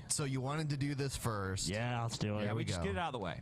So you wanted to do this first. Yeah, let's do it. Yeah, we just get it out of the way.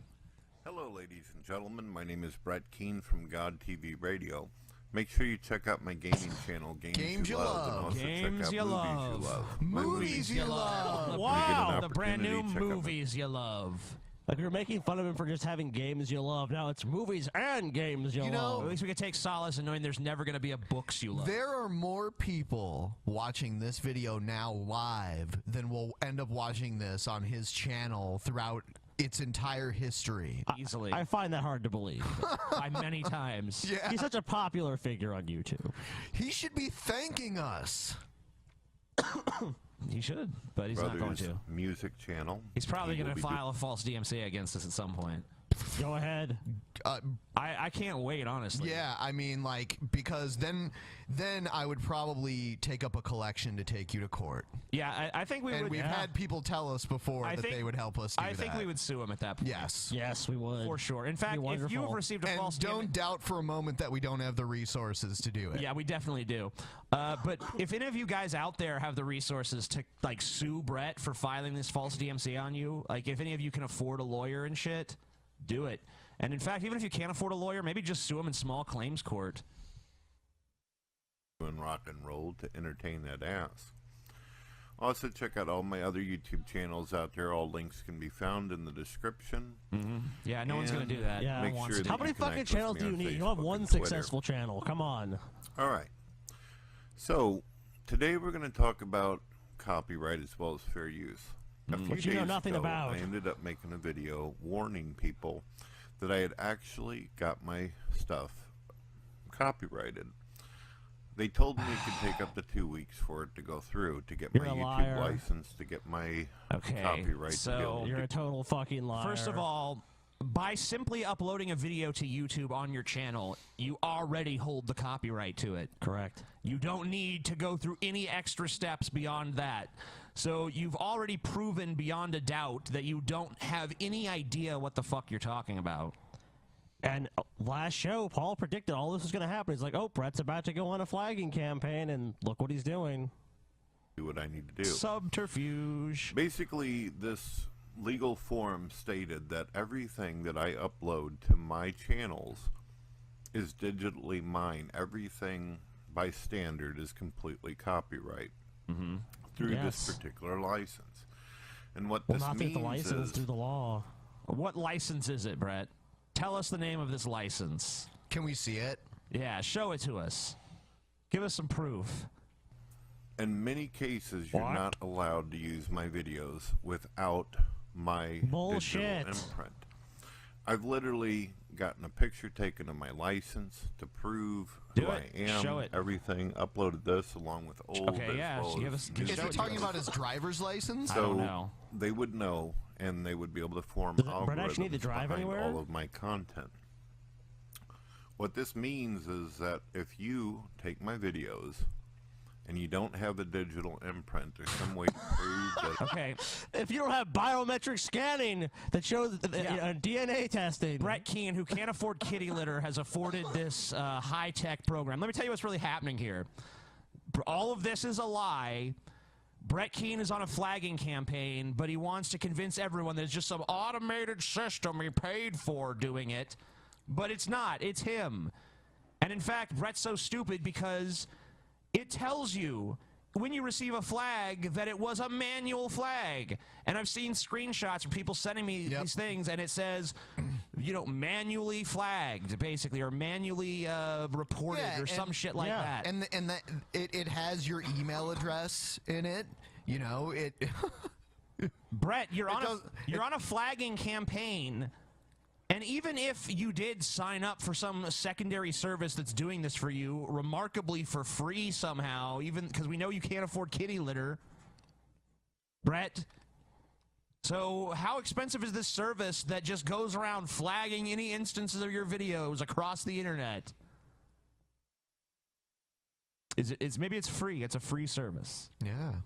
Hello, ladies and gentlemen. My name is Brett Keane from God TV Radio. Make sure you check out my gaming channel, Games You Love. And also Games check out You Movies You Love. Love. Movies You Love. Wow, the brand new Movies You Love. Like, we were making fun of him for just having games you love. Now it's movies and games you love. At least we can take solace in knowing there's never going to be a books you love. There are more people watching this video now live than will end up watching this on his channel throughout its entire history. Easily. I find that hard to believe. By many times. Yeah. He's such a popular figure on YouTube. He should be thanking us. He should, but he's not going to. Music channel. He's probably going to file a false DMCA against us at some point. Go ahead. I can't wait, honestly. Yeah, I mean, like, because then I would probably take up a collection to take you to court. Yeah, I think we would. And we've had people tell us before that they would help us do that. I think we would sue him at that point. Yes. Yes, we would. For sure. In fact, if you have received a false don't doubt for a moment that we don't have the resources to do it. Yeah, we definitely do. But if any of you guys out there have the resources to, like, sue Brett for filing this false DMCA on you, like, if any of you can afford a lawyer and shit, do it. And in fact, even if you can't afford a lawyer, maybe just sue him in small claims court. And rock and roll to entertain that ass. Also, check out all my other YouTube channels out there. All links can be found in the description. Yeah, no one's going to do that. Yeah. Make sure that How many fucking channels do you need? You don't have one successful channel. Come on. All right. So, today we're going to talk about copyright as well as fair use. A few Which you know days nothing ago, about. I ended up making a video warning people that I had actually got my stuff copyrighted. They told me it could take up to 2 weeks for it to go through, to get You're my a YouTube liar. license, to get my copyright. So You're a total fucking liar. First of all, by simply uploading a video to YouTube on your channel, you already hold the copyright to it. Correct. You don't need to go through any extra steps beyond that. So you've already proven beyond a doubt that you don't have any idea what the fuck you're talking about. And last show, Paul predicted all this was going to happen. He's like, oh, Brett's about to go on a flagging campaign, and look what he's doing. Do what I need to do. Subterfuge. Basically, this legal form stated that everything that I upload to my channels is digitally mine. Everything by standard is completely copyright through this particular license. And what this not means through the license, is through the law. What license is it, Brett? Tell us the name of this license. Can we see it? Yeah, show it to us. Give us some proof. in many cases you're not allowed to use my videos without my bullshit digital imprint. I've literally gotten a picture taken of my license to prove who I am. Show it. Everything. Uploaded this along with old. Okay, yeah. Is he talking about his driver's license? So I don't know. they would know, and they would be able to form Brett actually need to algorithms drive behind anywhere? all of my content. What this means is that if you take my videos and you don't have the digital imprint, there's some way to prove that. Okay. If you don't have biometric scanning that shows DNA testing. Brett Keane, who can't afford kitty litter, has afforded this high-tech program. Let me tell you what's really happening here. All of this is a lie. Brett Keane is on a flagging campaign, but he wants to convince everyone that it's just some automated system he paid for doing it. But it's not. It's him. And in fact, Brett's so stupid because it tells you when you receive a flag that it was a manual flag. And I've seen screenshots of people sending me these things, and it says, you know, manually flagged, basically, or manually reported, or some shit like that. And that it has your email address in it. You know, it. Brett, you're on a flagging campaign. And even if you did sign up for some secondary service that's doing this for you, remarkably for free somehow, even because we know you can't afford kitty litter, Brett, so how expensive is this service that just goes around flagging any instances of your videos across the internet? Maybe it's free. It's a free service. Yeah.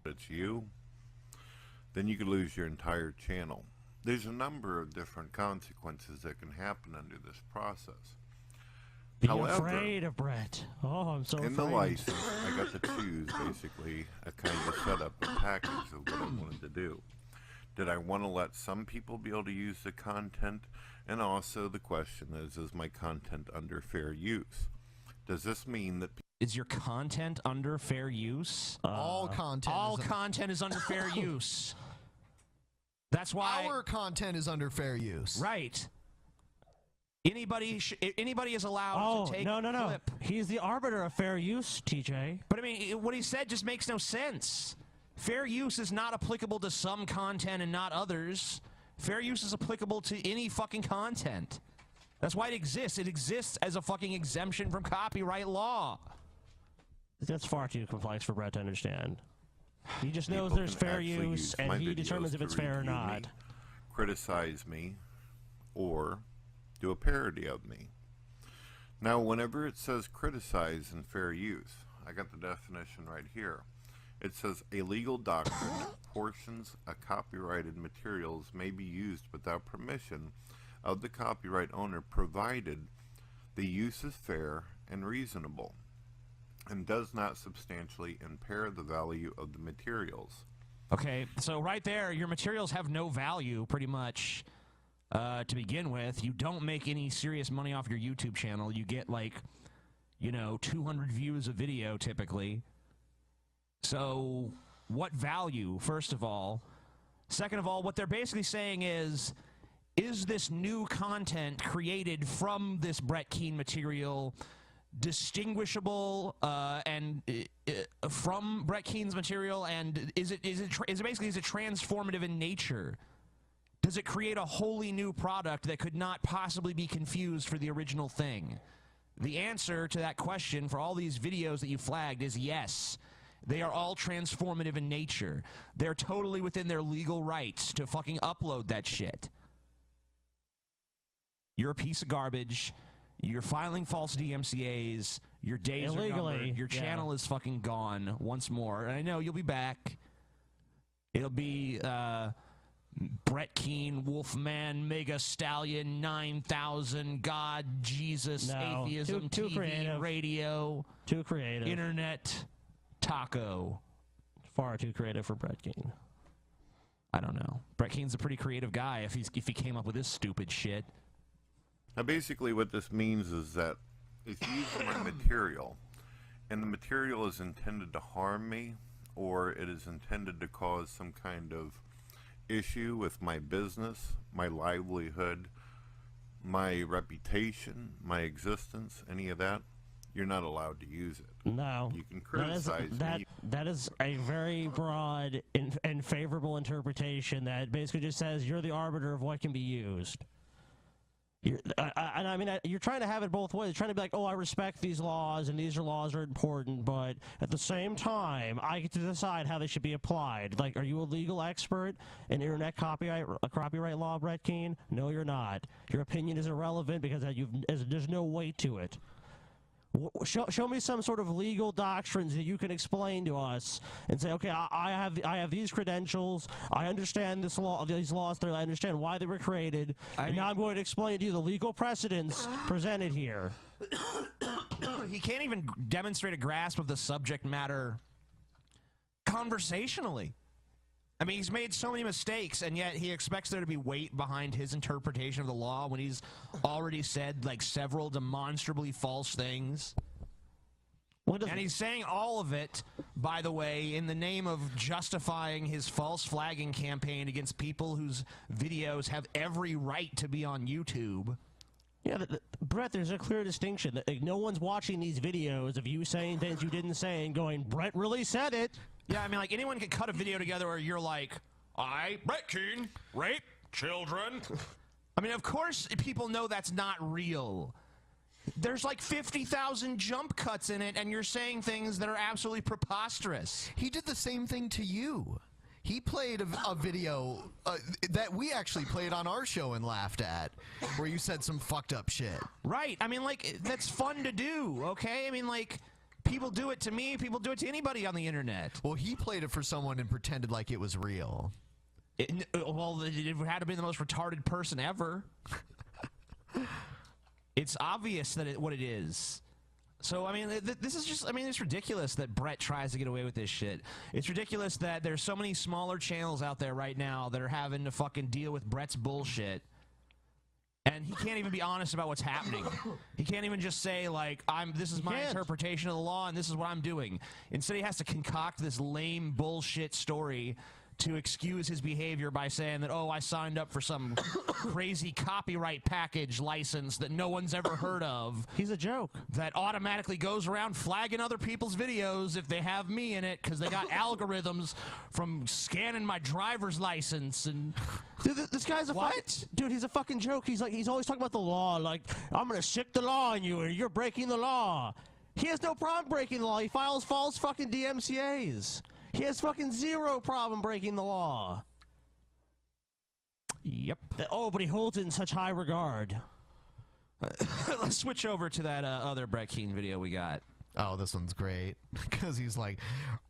It's you, then you could lose your entire channel. There's a number of different consequences that can happen under this process. Be However, afraid of Brett. Oh, I'm so in afraid. the license, I got to choose basically a kind of setup, a package of what I wanted to do. Did I want to let some people be able to use the content? And also the question is my content under fair use? Does this mean that Is your content under fair use? All content. All is content is under fair use. That's why. our content is under fair use. Right. Anybody is allowed Oh, to take no. a clip. He's the arbiter of fair use, TJ. But I mean, what he said just makes no sense. Fair use is not applicable to some content and not others. Fair use is applicable to any fucking content. That's why it exists. It exists as a fucking exemption from copyright law. That's far too complex for Brett to understand. He just knows people there's can fair actually use, use and my he videos determines if to it's fair or review me, not. criticize me, or do a parody of me? Now, whenever it says criticize and fair use, I got the definition right here. It says a legal doctrine, portions of copyrighted materials may be used without permission of the copyright owner, provided the use is fair and reasonable and does not substantially impair the value of the materials. Okay, so right there, your materials have no value, pretty much, to begin with. You don't make any serious money off your YouTube channel. You get, like, 200 views a video, typically. So, what value, first of all? Second of all, what they're basically saying is this new content created from this Brett Keane material distinguishable and from Brett Keane's material, and is it transformative in nature? Does it create a wholly new product that could not possibly be confused for the original thing? The answer to that question for all these videos that you flagged is yes. They are all transformative in nature. They're totally within their legal rights to fucking upload that shit. You're a piece of garbage. You're filing false DMCAs. Your days are numbered. Your channel is fucking gone once more. And I know you'll be back. It'll be Brett Keane, Wolfman, Mega Stallion, 9000, God, Jesus, Atheism, too TV, creative. Radio, Too creative. Internet, Taco. Far too creative for Brett Keane. I don't know. Brett Keane's a pretty creative guy if he came up with this stupid shit. Now, basically what this means is that if you use my material, and the material is intended to harm me, or it is intended to cause some kind of issue with my business, my livelihood, my reputation, my existence, any of that, you're not allowed to use it. No. You can criticize me. That is a very broad and favorable interpretation that basically just says you're the arbiter of what can be used. You're trying to have it both ways. You're trying to be like, oh, I respect these laws, and these laws are important, but at the same time, I get to decide how they should be applied. Like, are you a legal expert in internet copyright law, Brett Keane? No, you're not. Your opinion is irrelevant because there's no weight to it. Show me some sort of legal doctrines that you can explain to us and say, okay, I have these credentials. I understand these laws. I understand why they were created. And now I'm going to explain to you the legal precedents presented here. He can't even demonstrate a grasp of the subject matter conversationally. I mean, he's made so many mistakes, and yet he expects there to be weight behind his interpretation of the law when he's already said, like, several demonstrably false things. And he's saying all of it, by the way, in the name of justifying his false flagging campaign against people whose videos have every right to be on YouTube. Yeah, Brett, there's a clear distinction. Like, no one's watching these videos of you saying things you didn't say and going, Brett really said it. Yeah, I mean, like, anyone can cut a video together where you're like, Brett Keane, rape children. I mean, of course people know that's not real. There's like 50,000 jump cuts in it, and you're saying things that are absolutely preposterous. He did the same thing to you. He played a video that we actually played on our show and laughed at, where you said some fucked up shit. Right. I mean, like, that's fun to do, okay? I mean, like, people do it to me. People do it to anybody on the internet. Well, he played it for someone and pretended like it was real. It had to be the most retarded person ever. It's obvious that what it is. So, I mean, this is just, I mean, it's ridiculous that Brett tries to get away with this shit. It's ridiculous that there's so many smaller channels out there right now that are having to fucking deal with Brett's bullshit. And he can't even be honest about what's happening. He can't even just say, like, this is my interpretation of the law and this is what I'm doing. Instead, he has to concoct this lame bullshit story to excuse his behavior by saying that, oh, I signed up for some crazy copyright package license that no one's ever heard of. He's a joke. That automatically goes around flagging other people's videos if they have me in it because they got algorithms from scanning my driver's license. And dude, this guy's a dude. He's a fucking joke. He's always talking about the law. Like, I'm gonna sick the law on you, and you're breaking the law. He has no problem breaking the law. He files false fucking DMCAs. He has fucking zero problem breaking the law. Yep. Oh, but he holds it in such high regard. Let's switch over to that other Brett Keane video we got. Oh, this one's great. Because he's like,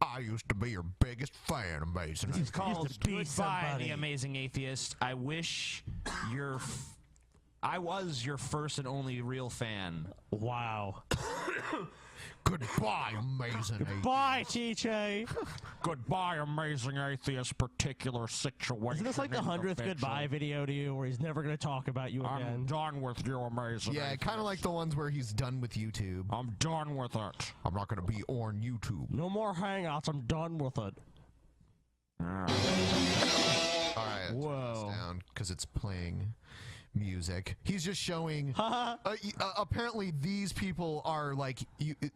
I used to be your biggest fan, Amazing Atheist. He's called Goodbye, the Amazing Atheist. I wish I was your first and only real fan. Wow. Goodbye, Amazing Atheist. Goodbye, TJ. Goodbye, Amazing Atheist, particular situation. Isn't this like the 100th goodbye video to you where he's never going to talk about you again? I'm done with you, Amazing Yeah, kind of like the ones where he's done with YouTube. I'm done with it. I'm not going to be on YouTube. No more hangouts. I'm done with it. All right, whoa. Down because it's playing music. He's just showing. Apparently, these people are like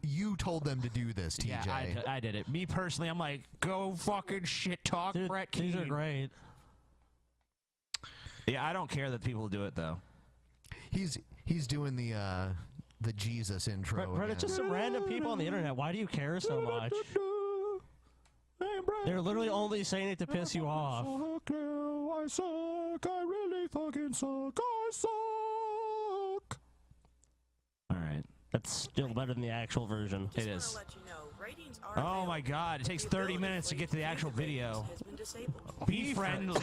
you told them to do this, TJ. Yeah, I did it. Me personally, I'm like, go fucking shit talk, dude, Brett Keane. These are great. Yeah, I don't care that people do it though. He's doing the Jesus intro. Brett, it's just some random people on the internet. Why do you care so much? They're literally only saying it to piss you off. I suck. I really fucking suck. I suck. All right. That's still better than the actual version. It is. Oh my God! It takes 30 minutes to get to the actual video. Be friendly.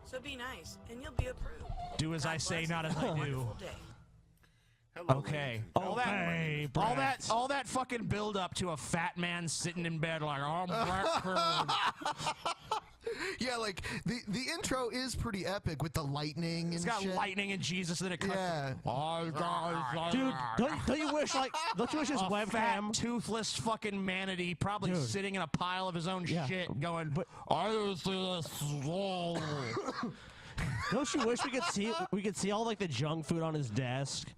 So be nice, and you'll be approved. Do as I say, not as I do. Hello, Okay. Okay, All that fucking build up to a fat man sitting in bed like, oh, Yeah, like the intro is pretty epic with the lightning and it's got shit. lightning and Jesus and it cuts. Yeah. Dude, don't you wish his webcam, fat, toothless fucking manatee probably sitting in a pile of his own shit going, don't you wish we could see all like the junk food on his desk?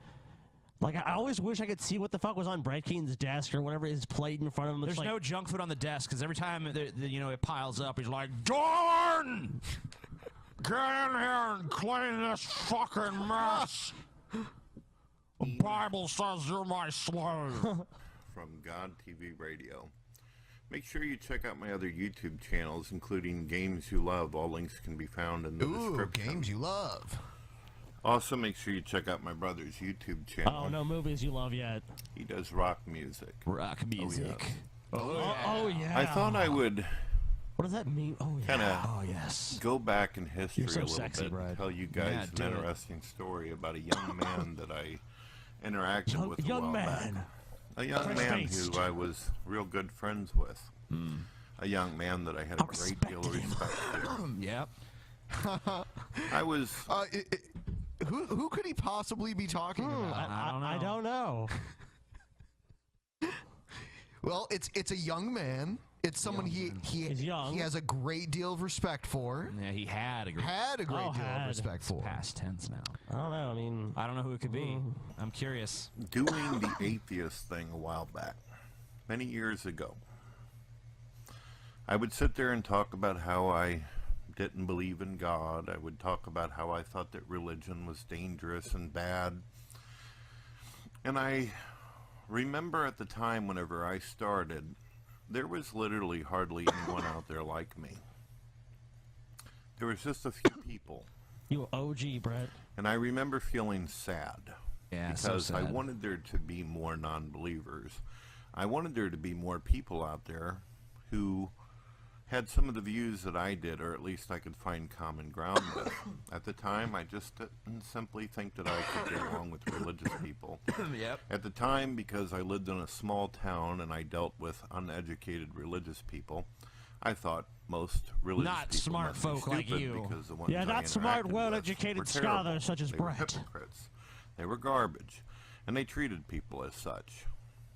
Like, I always wish I could see what the fuck was on Brett Keane's desk or whatever his plate in front of him. There's like, no junk food on the desk because every time it piles up, he's like, Dawn! Get in here and clean this fucking mess. The Bible says you're my slave. From God TV Radio. Make sure you check out my other YouTube channels, including Games You Love. All links can be found in the description. Games You Love. Also, make sure you check out my brother's YouTube channel. Oh, no movies you love yet. He does rock music. Rock music. Oh, yeah. I thought I would What does that mean? Oh, yeah. kind of Oh, yes. go back in history You're so a little sexy, bit Brad. and tell you guys Yeah, an do it. interesting story about a young man that I interacted with a Young while man. back. A young man Fresh-faced. who I was real good friends with. A young man that I had a great deal of respect for. Yep. I was... Who could he possibly be talking about? I don't know. Well, it's a young man. It's someone He's young. he has a great deal of respect for. Yeah, he had a great Deal of respect for. past tense now. I don't know. I mean, I don't know who it could be. I'm curious. doing the atheist thing a while back, many years ago. I would sit there and talk about how I didn't believe in God. I would talk about how I thought that religion was dangerous and bad. And I remember at the time whenever I started, there was literally hardly anyone out there like me. There was just a few people. you OG, Brett. And I remember feeling sad. Yeah, so because I sad. wanted there to be more non-believers. I wanted there to be more people out there who had some of the views that I did, or at least I could find common ground with. At the time, I just didn't simply think that I could get along with religious people. Yep. At the time, because I lived in a small town and I dealt with uneducated religious people, I thought most religious Not people smart must be folk like stupid you. because the ones Yeah, I not smart, interacted well-educated with were terrible. scholars such as They were Brett. hypocrites. They were garbage, and they treated people as such.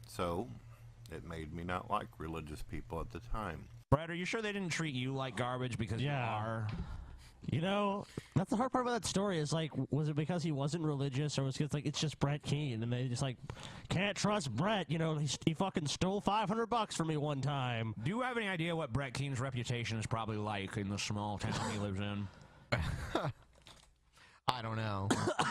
So, it made me not like religious people at the time. Brett, are you sure they didn't treat you like garbage because you are? You know, that's the hard part about that story is, like, was it because he wasn't religious, or was it like, it's just Brett Keane, and they just, like, can't trust Brett, you know, he fucking stole $500 from me one time. Do you have any idea what Brett Keane's reputation is probably like in the small town he lives in? I don't know.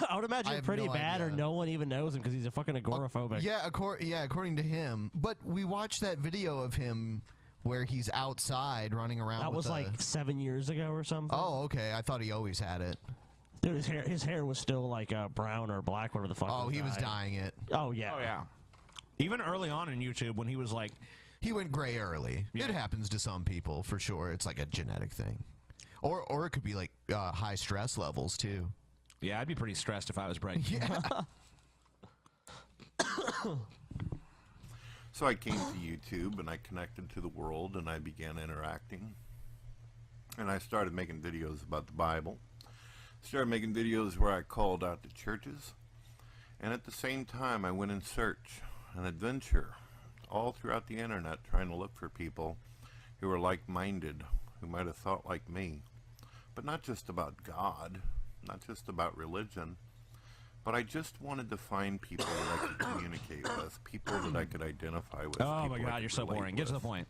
I would imagine I it's have pretty no bad, or idea. no one even knows him because he's a fucking agoraphobic. Yeah, according to him. But we watched that video of him where he's outside running around. That with was like 7 years ago or something. Oh, okay. I thought he always had it. Dude, his hair was still like brown or black, whatever the fuck. Oh, he was dyeing it. Oh yeah. Oh yeah. Even early on in YouTube, when he was like, He went gray early. Yeah. It happens to some people for sure. It's like a genetic thing, or it could be like high stress levels too. yeah, I'd be pretty stressed if I was Brett Keane. Yeah. So I came to YouTube, and I connected to the world, and I began interacting. And I started making videos about the Bible. Started making videos where I called out to churches. And at the same time, I went in search and adventure all throughout the internet, trying to look for people who were like-minded, who might have thought like me. But not just about God, not just about religion, but I just wanted to find people that I could communicate with, people that I could identify with. Oh my people I God, could you're so relate boring. Get to the with. point.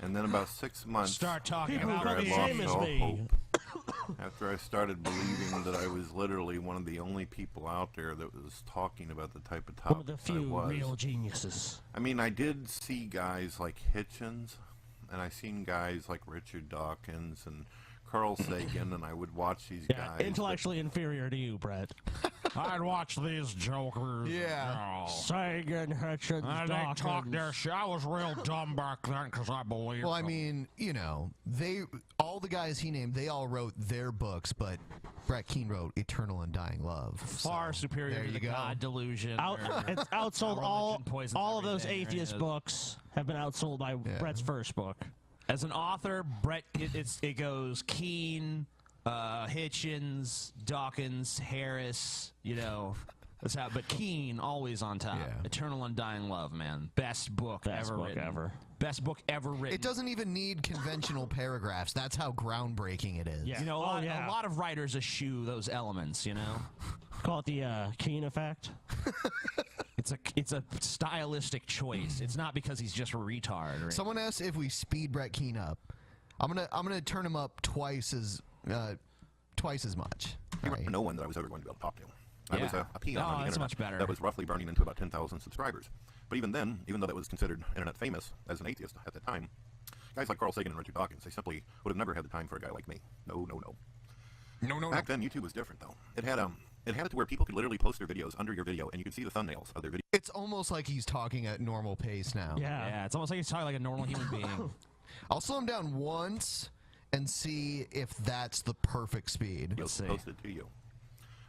And then about 6 months Start talking People about after I the lost same as all me. hope, after I started believing that I was literally one of the only people out there that was talking about the type of One of the topics I few was. real geniuses. I mean, I did see guys like Hitchens, and I seen guys like Richard Dawkins and Carl Sagan, and I would watch these Yeah, guys. but- intellectually inferior to you, Brett. I'd watch these jokers. Yeah. Sagan, Hutchins, Dawkins. I was real dumb back then because I believed. Well, I mean, you know, all the guys he named, they all wrote their books, but Brett Keane wrote Eternal Undying Love. far So, superior there to you the go. God delusion. It's outsold religion poisons all of those everything, atheist right? books have been outsold by Brett's first book. As an author, Brett, it goes Keane, Hitchens, Dawkins, Harris, you know. That's how, but Keane always on top. Yeah. Eternal Undying Love, man. Best book Best ever book written. ever. Best book ever written. It doesn't even need conventional paragraphs. That's how groundbreaking it is. Yeah. You know, Oh, yeah. a lot of writers eschew those elements, you know? Call it the Keane effect. It's a stylistic choice. It's not because he's just a retard. Or Someone asked if we speed Brett Keane up. I'm gonna turn him up twice as much. You All right. were no one that I was ever going to be able to talk to. I was Yeah. a peon Oh, on the that's internet much better. that was roughly burning into about 10,000 subscribers. But even then, even though that was considered internet famous as an atheist at the time, guys like Carl Sagan and Richard Dawkins, they simply would have never had the time for a guy like me. No. No. Back then, YouTube was different, though. It had it to where people could literally post their videos under your video, and you could see the thumbnails of their video. It's almost like he's talking at normal pace now. Yeah. yeah, it's almost like he's talking like a normal human being. I'll slow him down once and see if that's the perfect speed. Let's see. Posted to you.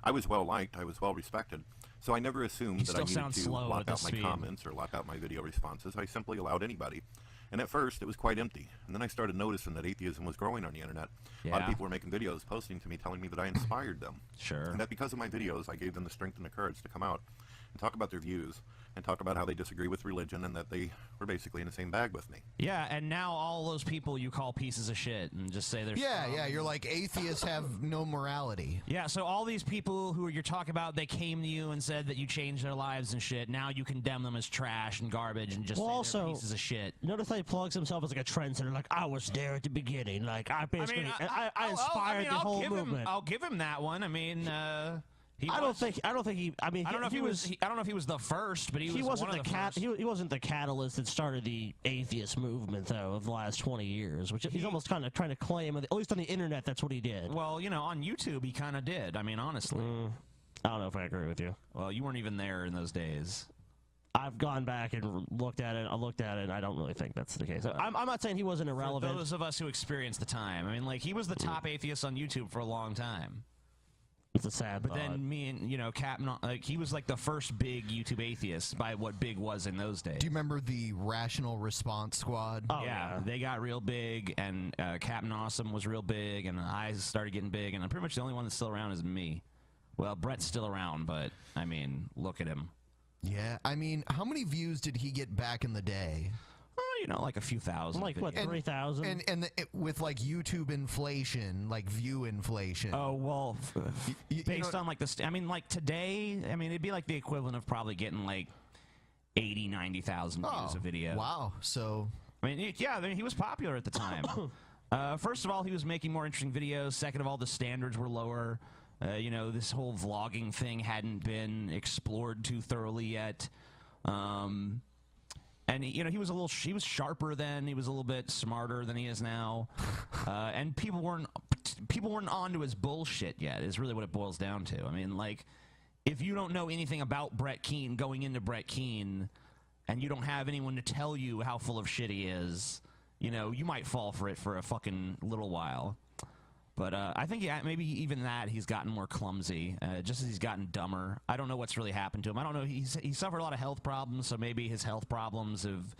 I was well liked. I was well respected. So I never assumed He that I still needed sounds to slow lock at out this my speed. comments or lock out my video responses. I simply allowed anybody. And at first, it was quite empty. And then I started noticing that atheism was growing on the internet. A lot of Yeah. people were making videos, posting to me, telling me that I inspired them. Sure. And that because of my videos, I gave them the strength and the courage to come out and talk about their views and talk about how they disagree with religion and that they were basically in the same bag with me. Yeah, and now all those people you call pieces of shit and just say they're Yeah, you're like atheists have no morality. Yeah, so all these people who you're talking about, they came to you and said that you changed their lives and shit. Now you condemn them as trash and garbage and just Well, say also- they're pieces of shit. Notice how he plugs himself as like a trendsetter. Like, I was there at the beginning. Like, I basically, I inspired the whole movement. I'll give him that one. I mean, he I don't think he. I mean, I don't know if he was. I don't know if he was the first, but he wasn't one of the first. he wasn't the catalyst that started the atheist movement though of the last 20 years, which he's almost kind of trying to claim. At least on the internet, that's what he did. Well, you know, on YouTube, he kind of did. I mean, honestly. I don't know if I agree with you. Well, you weren't even there in those days. I've gone back and looked at it. I looked at it, and I don't really think that's the case. I'm not saying he wasn't irrelevant. For those of us who experienced the time, I mean, like, he was the top atheist on YouTube for a long time. It's a sad But thought. then me and, you know, Captain, like, he was like the first big YouTube atheist by what big was in those days. Do you remember the Rational Response Squad? Oh, yeah, they got real big, and Captain Awesome was real big, and I started getting big, and I'm pretty much the only one that's still around is me. Well, Brett's still around, but, I mean, look at him. Yeah, I mean, how many views did he get back in the day? Oh, you know, like a few thousand. Like, what, videos. 3,000? And with like YouTube inflation, like view inflation. Oh, well, based know- on like I mean, like today, I mean, it'd be like the equivalent of probably getting like 80, 90,000 views a video. Wow. So, I mean, yeah, I mean, he was popular at the time. First of all, he was making more interesting videos. Second of all, the standards were lower. You know, this whole vlogging thing hadn't been explored too thoroughly yet. And you know, he was sharper then. He was a little bit smarter than he is now. And people weren't onto his bullshit yet. Is really what it boils down to. I mean, like, if you don't know anything about Brett Keane going into Brett Keane, and you don't have anyone to tell you how full of shit he is, you know, you might fall for it for a fucking little while. But I think, yeah, maybe even that he's gotten more clumsy, just as he's gotten dumber. I don't know what's really happened to him. I don't know. He suffered a lot of health problems, so maybe his health problems have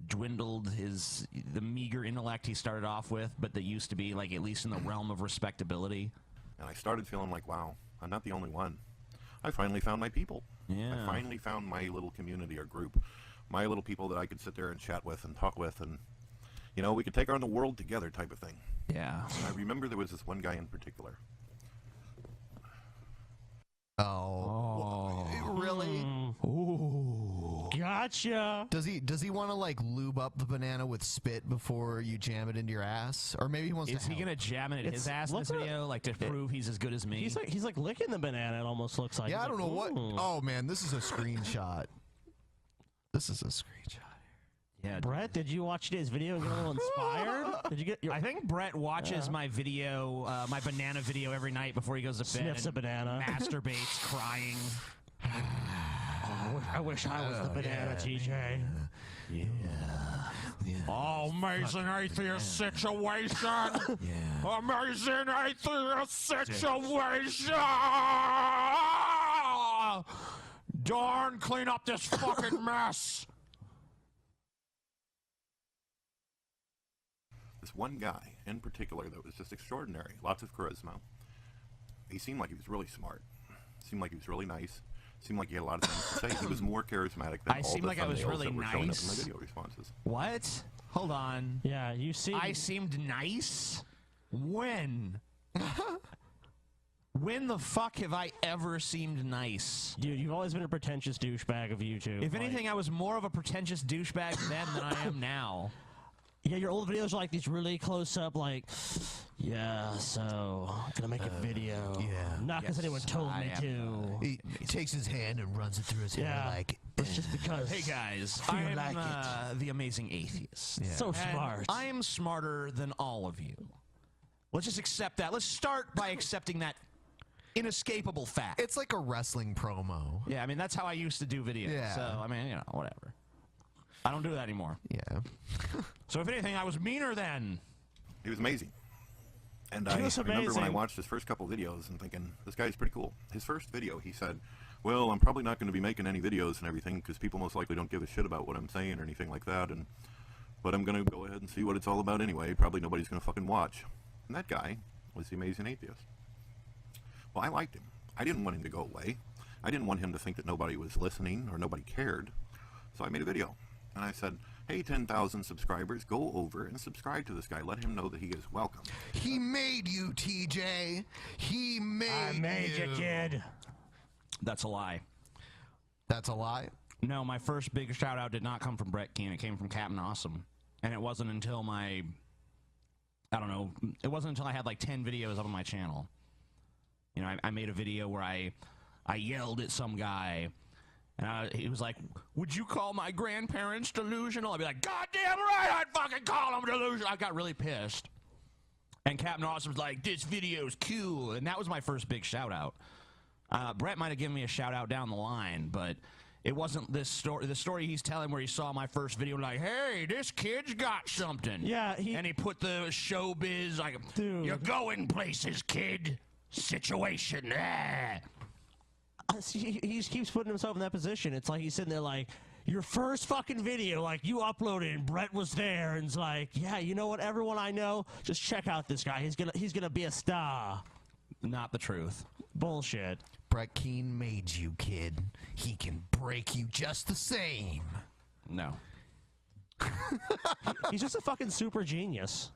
dwindled the meager intellect he started off with, but that used to be, like, at least in the realm of respectability. And I started feeling like, wow, I'm not the only one. I finally found my people. Yeah. I finally found my little community or group. My little people that I could sit there and chat with and talk with, and, you know, we could take on the world together type of thing. Yeah. I remember there was this one guy in particular. oh. Really? Ooh. Gotcha. Does he want to like lube up the banana with spit before you jam it into your ass, or maybe he wants Is to? he help? gonna jam it in his ass in this look at- video, like to prove he's as good as me? He's like licking the banana. It almost looks like. Yeah, He's I don't like, know what. "Ooh." Oh man, this is a screenshot. This is a screenshot. Yeah. Brett, did you watch today's video and get a little inspired? Did you get your I think Brett watches my video, my banana video every night before he goes to bed. Sniffs a and banana. Masturbates, crying. I wish I was the banana, TJ. Amazing atheist situation. Amazing atheist situation. Darn, clean up this fucking mess. This one guy in particular that was just extraordinary. Lots of charisma. He seemed like he was really smart. Seemed like he was really nice. Seemed like he had a lot of things to say. He was more charismatic than I all seemed the like I was thumbnails really that were showing up in nice? the video responses. What? Hold on. Yeah, you see. I seemed nice? When? When the fuck have I ever seemed nice? Dude, you've always been a pretentious douchebag of YouTube. If Like, anything, I was more of a pretentious douchebag then than I am now. yeah, your old videos are like these really close up, like, yeah, so I'm gonna make a video. yeah. Not because anyone told me I to. He takes his hand and runs it through his hair Yeah. like. It's just because. Hey guys, Feel I'm like the amazing atheist. So And smart. I am smarter than all of you. Let's just accept that. Let's start by accepting that inescapable fact. It's like a wrestling promo. Yeah, I mean, that's how I used to do videos. Yeah. So, I mean, you know, whatever. I don't do that anymore. Yeah. So, if anything, I was meaner then. He was amazing. And He I was remember when I amazing. watched his first couple videos and thinking, this guy's pretty cool. His first video, he said, well, I'm probably not going to be making any videos and everything because people most likely don't give a shit about what I'm saying or anything like that. But I'm going to go ahead and see what it's all about anyway. Probably nobody's going to fucking watch. And that guy was the amazing atheist. Well, I liked him. I didn't want him to go away. I didn't want him to think that nobody was listening or nobody cared. So I made a video. And I said, hey, 10,000 subscribers, go over and subscribe to this guy. Let him know that he is welcome. He made you, TJ. He made I made you, kid. That's a lie. That's a lie. No, my first big shout out did not come from Brett Keane. It came from Captain Awesome. And it wasn't until I don't know, it wasn't until I had like 10 videos up on my channel. You know, I made a video where I yelled at some guy, and he was like, would you call my grandparents delusional? I'd be like, goddamn right, I'd fucking call them delusional. I got really pissed. And Captain Awesome was like, this video's cool. And that was my first big shout out. Brett might have given me a shout out down the line, but It wasn't this story. The story he's telling where he saw my first video, like, hey, this kid's got something. Yeah, and he put the showbiz, like, Dude. you're going places, kid. Situation. He keeps putting himself in that position. It's like he's sitting there like, your first fucking video, like, you uploaded and Brett was there, and it's like, yeah, you know what, everyone I know, just check out this guy. He's gonna be a star. Not the truth. Bullshit. Brett Keane made you, kid. He can break you just the same. No. He's just a fucking super genius.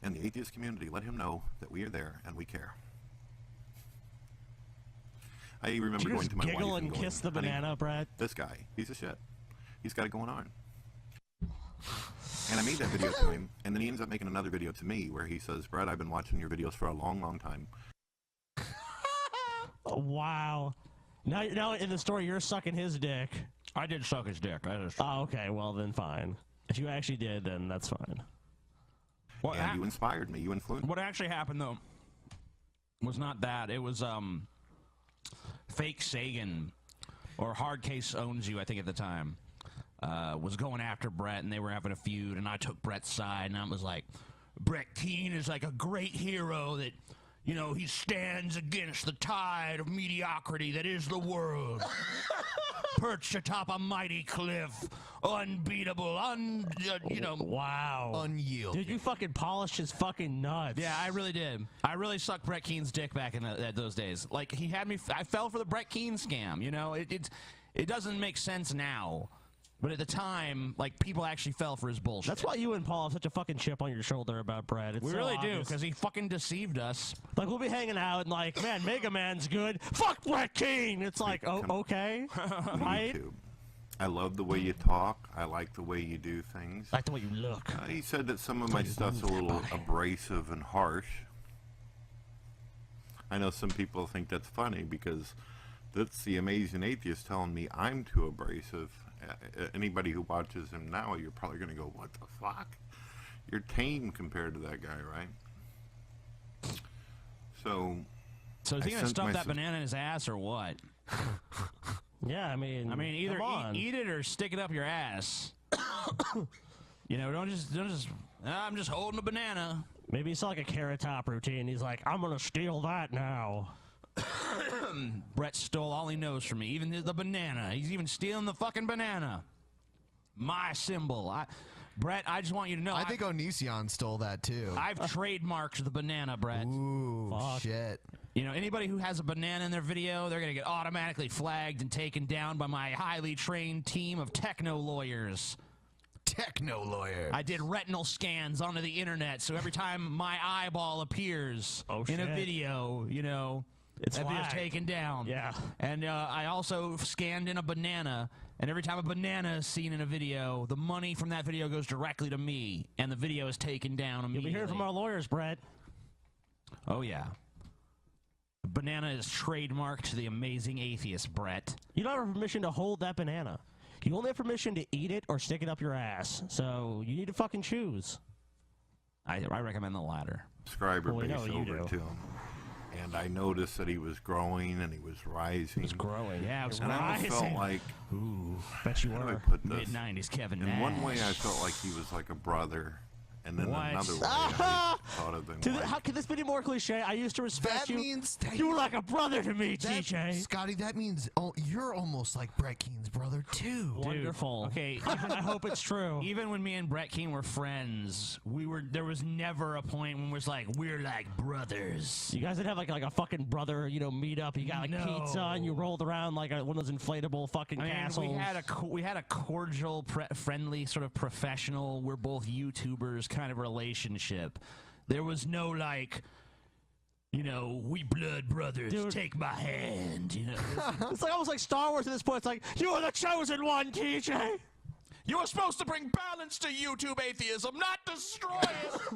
And the atheist community, let him know that we are there and we care. I remember Did you going just to my giggle wife and going, kiss the "Honey, banana, Brett? this guy, he's a shit. He's got it going on." And I made that video to him, and then he ends up making another video to me where he says, "Brett, I've been watching your videos for a long, long time." Oh, wow. Now in the story, you're sucking his dick. I did suck his dick. Oh, okay. Well, then fine. If you actually did, then that's fine. And you inspired me. You influenced me. What actually happened, though, was not that. It was, Fake Sagan, or Hard Case Owns You, I think at the time, was going after Brett, and they were having a feud, and I took Brett's side, and I was like, Brett Keane is like a great hero that, you know, he stands against the tide of mediocrity that is the world. Perched atop a mighty cliff, unbeatable, Wow. Unyielding. Dude, you fucking polished his fucking nuts. Yeah, I really did. I really sucked Brett Keane's dick back in those days. Like, he had me, I fell for the Brett Keane scam, you know? It doesn't make sense now. But at the time, like, people actually fell for his bullshit. That's why you and Paul have such a fucking chip on your shoulder about Brett. It's we so really do, obvious. because he fucking deceived us. Like, we'll be hanging out and like, man, Mega Man's good. Fuck Brett Keane. It's like, oh, okay. Right? YouTube. I love the way you talk. I like the way you do things. I like the way you look. He said that some of my stuff's a little abrasive and harsh. I know some people think that's funny because that's the Amazing Atheist telling me I'm too abrasive. Anybody who watches him now, you're probably going to go, what the fuck? You're tame compared to that guy, right? So is he going to sent stuff my that banana in his ass or what? Yeah, I mean, Either come on. eat it or stick it up your ass. You know, don't just. I'm just holding a banana. Maybe it's like a Carrot Top routine. He's like, I'm gonna steal that now. Brett stole all he knows from me, even the banana. He's even stealing the fucking banana. My symbol. Brett, I just want you to know. I think Onision stole that too. I've trademarked the banana, Brett. Ooh, Fuck. shit. You know, anybody who has a banana in their video, they're going to get automatically flagged and taken down by my highly trained team of techno lawyers. Techno lawyer. I did retinal scans onto the internet, so every time my eyeball appears in a shit. video, you know, It's that video's flagged. taken down. Yeah. And I also scanned in a banana, and every time a banana is seen in a video, the money from that video goes directly to me, and the video is taken down You'll immediately. be hearing from our lawyers, Brett. Oh, yeah. Banana is trademarked to the Amazing Atheist, Brett. You don't have permission to hold that banana. You only have permission to eat it or stick it up your ass. So you need to fucking choose. I recommend the latter. subscriber Well, we base know you over do. to him. And I noticed that he was growing and he was rising. It's growing. Yeah, it was and I almost felt rising. like, Ooh, bet you how do I were. put this? Mid-90s Kevin In Nash. one way, I felt like he was like a brother. And then What? another way, I thought of him like, How can this be any more cliche? I used to respect That you. means that You were like a brother to me, that, TJ. Scotty, that means you're almost like Brett Keane's brother too. Wonderful. Okay, I hope it's true. even when me and Brett Keane were friends, there was never a point when we're like brothers. You guys didn't have like a fucking brother, meet up. You got like No. pizza and you rolled around like one of those inflatable fucking I mean, castles. we had a cordial, friendly, sort of professional. We're both YouTubers kind of relationship. There was no like, we blood brothers. Dude. Take my hand. It's like almost like Star Wars at this point. It's like, you are the chosen one, TJ. You were supposed to bring balance to YouTube atheism, not destroy it.